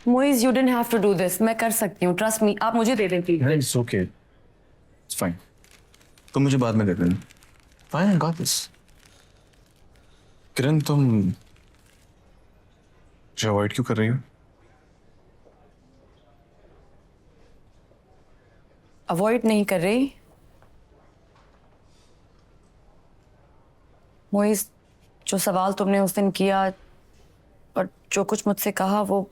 Moiz, you didn't have to do this. मैं कर सकती हूँ, ट्रस्ट मी। आप मुझे दे दें please. It's okay, it's fine. तुम मुझे बाद में दे देना। Fine, I got this. Kiran, तुम मुझे अवॉइड क्यों कर रही हो? अवॉइड नहीं कर रही मोइज। जो सवाल तुमने उस दिन किया और जो कुछ मुझसे कहा, वो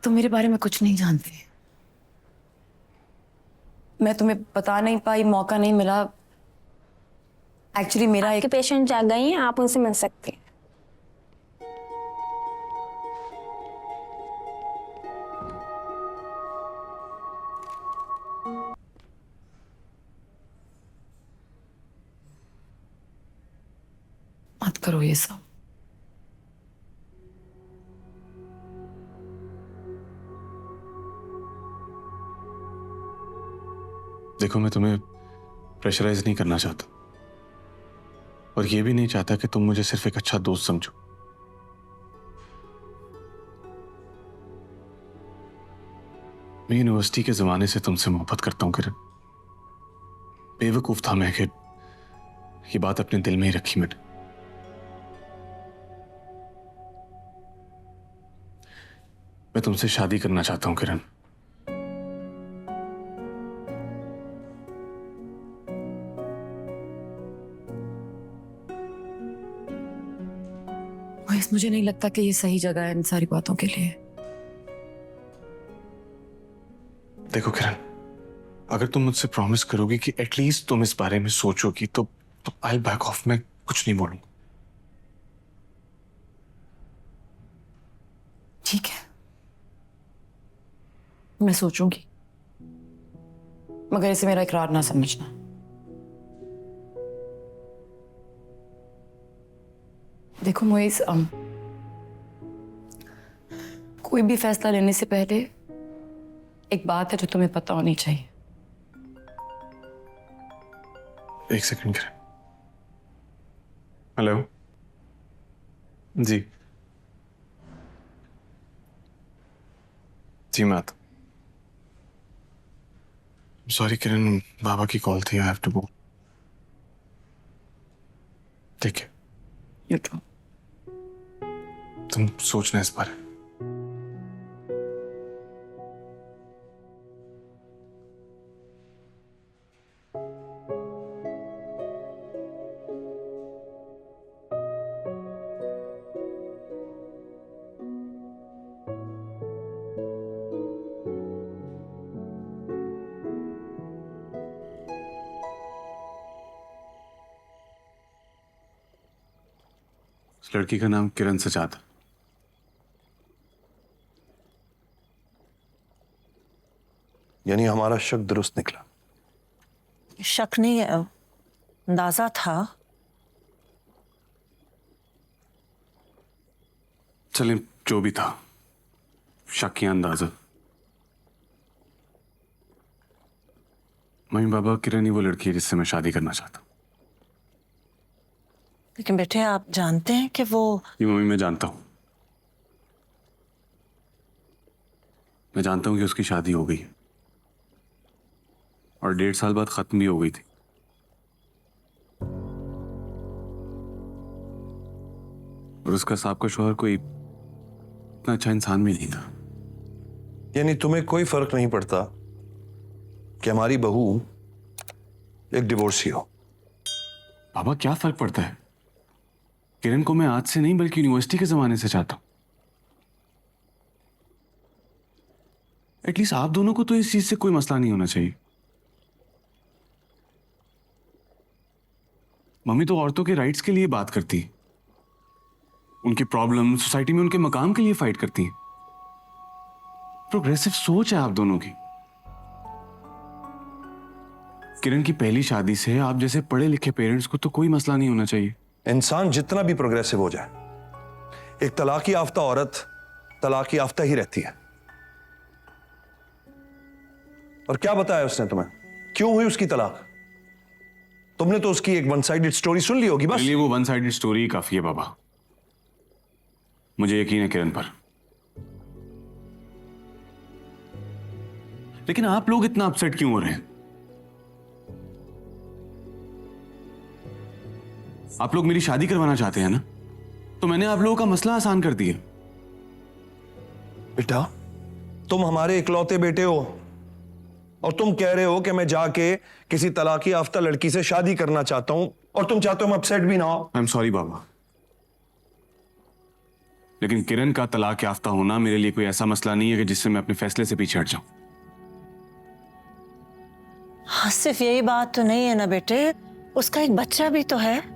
तुम मेरे बारे में कुछ नहीं जानते। मैं तुम्हें बता नहीं पाई, मौका नहीं मिला। एक्चुअली मेरा आपके पेशेंट जाग गई हैं, आप उनसे मिल सकते हैं। मत करो ये सब। देखो, मैं तुम्हें प्रेशराइज नहीं करना चाहता और ये भी नहीं चाहता कि तुम मुझे सिर्फ एक अच्छा दोस्त समझो। मैं यूनिवर्सिटी के जमाने से तुमसे मोहब्बत करता हूं किरण। बेवकूफ था मैं कि ये बात अपने दिल में ही रखी मैंने। मैं तुमसे शादी करना चाहता हूं किरण। मोइज, मुझे नहीं लगता कि ये सही जगह है इन सारी बातों के लिए। देखो किरण, अगर तुम मुझसे प्रॉमिस करोगी कि एटलीस्ट तुम इस बारे में सोचोगी तो आई बैक ऑफ। मैं कुछ नहीं बोलूंगा। ठीक है, मैं सोचूंगी, मगर इसे मेरा इकरार ना समझना। देखो मोइज, कोई भी फैसला लेने से पहले एक बात है जो तुम्हें पता होनी चाहिए। एक सेकंड किरण। हेलो जी। जी मैं आता। सॉरी किरण, बाबा की कॉल थी। I have to go. ठीक है, यू टू। तुम सोचना इस बारे में। उस लड़की का नाम किरण सजा था। यानी हमारा शक दुरुस्त निकला। शक नहीं, अंदाजा था। चलें, जो भी था, शक या अंदाजा, मम्मी बाबा, किरण ही वो लड़की है जिससे मैं शादी करना चाहता हूँ। लेकिन बेटे, आप जानते हैं कि वो... ये मम्मी, मैं जानता हूं। मैं जानता हूं कि उसकी शादी हो गई है और 1.5 साल बाद खत्म भी हो गई थी। और उसका साहब का शौहर कोई इतना अच्छा इंसान भी नहीं था। यानी तुम्हें कोई फर्क नहीं पड़ता कि हमारी बहू एक डिवोर्सी हो? बाबा, क्या फर्क पड़ता है? किरण को मैं आज से नहीं बल्कि यूनिवर्सिटी के जमाने से चाहता हूं। एटलीस्ट आप दोनों को तो इस चीज से कोई मसला नहीं होना चाहिए। मम्मी तो औरतों के राइट्स के लिए बात करती है, उनकी प्रॉब्लम, सोसाइटी में उनके मकाम के लिए फाइट करती है। प्रोग्रेसिव सोच है आप दोनों की। किरण की पहली शादी से आप जैसे पढ़े लिखे पेरेंट्स को तो कोई मसला नहीं होना चाहिए। इंसान जितना भी प्रोग्रेसिव हो जाए, एक तलाकी याफ्ता औरत तलाकी याफ्ता ही रहती है। और क्या बताया उसने तुम्हें, क्यों हुई उसकी तलाक? तुमने तो उसकी एक वन साइडेड स्टोरी सुन ली होगी बस। वो वन साइडेड स्टोरी काफी है बाबा। मुझे यकीन है किरण पर। लेकिन आप लोग इतना अपसेट क्यों हो रहे हैं? आप लोग मेरी शादी करवाना चाहते हैं ना, तो मैंने आप लोगों का मसला आसान कर दिया। बेटा, तुम हमारे इकलौते बेटे हो और तुम कह रहे हो कि मैं जाके किसी तलाक याफ्ता लड़की से शादी करना चाहता हूं और तुम चाहते हो मैं अपसेट भी ना हो। आई एम सॉरी बाबा, लेकिन किरण का तलाक याफ्ता होना मेरे लिए कोई ऐसा मसला नहीं है कि जिससे मैं अपने फैसले से पीछे हट जाऊं। हाँ, सिर्फ यही बात तो नहीं है ना बेटे, उसका एक बच्चा भी तो है।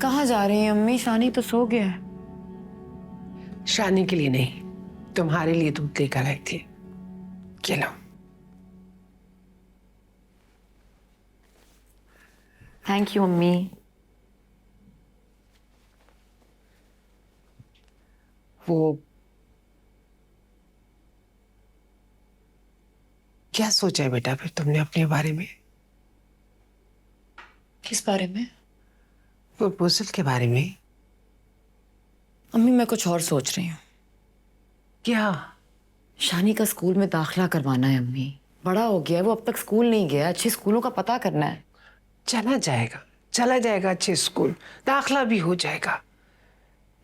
कहाँ जा रही हैं अम्मी? शानी तो सो गया है। शानी के लिए नहीं, तुम्हारे लिए दूध लेकर आई थी। ये लो। थैंक यू अम्मी। वो क्या सोचा है बेटा फिर तुमने अपने बारे में? किस बारे में? प्रपोजल के बारे में। अम्मी मैं कुछ और सोच रही हूँ। क्या? शानी का स्कूल में दाखिला करवाना है अम्मी। बड़ा हो गया है, वो अब तक स्कूल नहीं गया। अच्छे स्कूलों का पता करना है। चला जाएगा अच्छे स्कूल, दाखला भी हो जाएगा।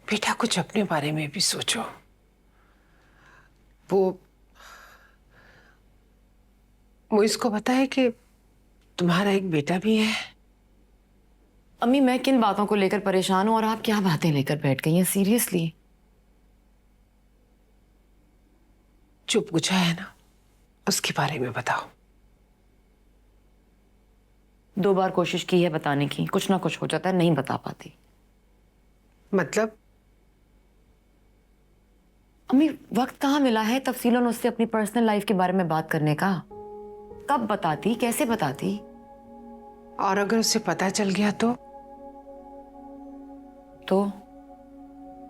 बेटा कुछ अपने बारे में भी सोचो। वो इसको पता है कि तुम्हारा एक बेटा भी है? अम्मी मैं किन बातों को लेकर परेशान हूँ और आप क्या बातें लेकर बैठ गई हैं? सीरियसली। चुप पूछा है ना, उसके बारे में बताओ। 2 बार कोशिश की है बताने की, कुछ ना कुछ हो जाता है, नहीं बता पाती। मतलब? अम्मी वक्त कहाँ मिला है तफसीलन उससे अपनी पर्सनल लाइफ के बारे में बात करने का? कब बताती, कैसे बताती? और अगर उसे पता चल गया तो?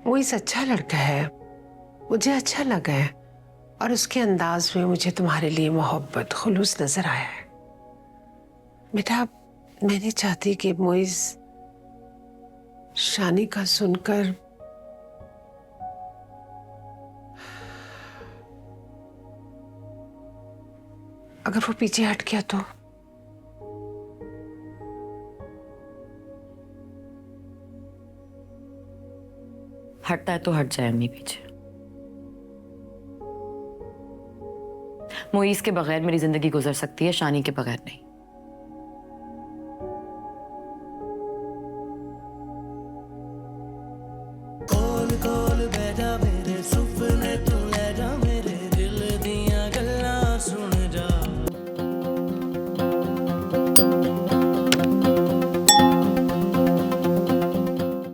वो इस अच्छा लड़का है, मुझे अच्छा लगा है और उसके अंदाज में मुझे तुम्हारे लिए मोहब्बत, खुलूस नजर आया है। बेटा मैं नहीं चाहती कि मोइज शानी का सुनकर अगर वो पीछे हट गया तो? हटता है तो हट जाए अम्मी पीछे। मोइस के बगैर मेरी जिंदगी गुजर सकती है, शानी के बगैर नहीं।